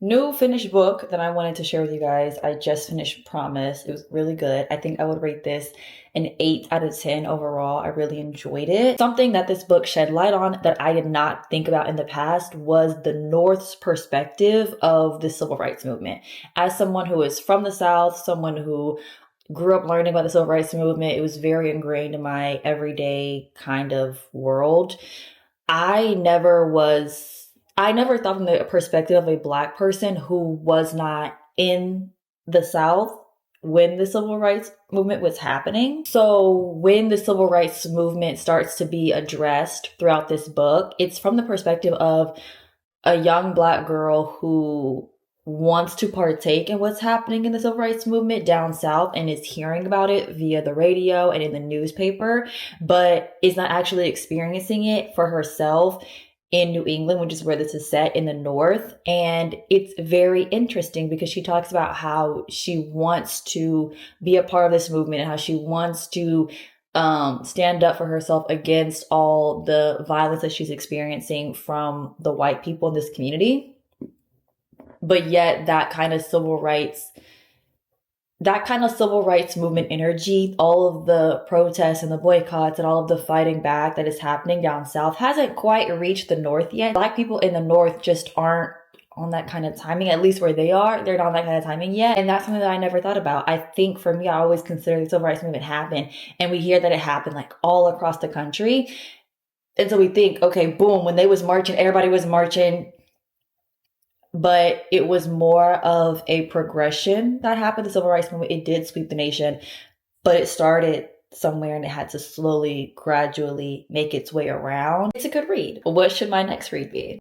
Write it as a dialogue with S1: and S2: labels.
S1: New finished book that I wanted to share with you guys. I just finished Promise. It was really good. I think I would rate this an 8 out of 10 overall. I really enjoyed it. Something that this book shed light on that I did not think about in the past was the North's perspective of the civil rights movement. As someone who is from the South, someone who grew up learning about the civil rights movement, it was very ingrained in my everyday kind of world. I never was, I never thought from the perspective of a Black person who was not in the South when the civil rights movement was happening. So when the civil rights movement starts to be addressed throughout this book, it's from the perspective of a young Black girl who wants to partake in what's happening in the civil rights movement down south and is hearing about it via the radio and in the newspaper, but is not actually experiencing it for herself in New England, which is where this is set in the North. And it's very interesting because she talks about how she wants to be a part of this movement and how she wants to stand up for herself against all the violence that she's experiencing from the white people in this community. But yet that kind of civil rights movement energy, all of the protests and the boycotts and all of the fighting back that is happening down south hasn't quite reached the North yet. Black people in the North just aren't on that kind of timing, at least where they are. They're not on that kind of timing yet. And that's something that I never thought about. I think for me, I always consider the civil rights movement happen. And we hear that it happened like all across the country. And so we think, okay, boom, when they was marching, everybody was marching, but it was more of a progression that happened. The civil rights movement, it did sweep the nation, but it started somewhere and it had to slowly, gradually make its way around. It's a good read. What should my next read be?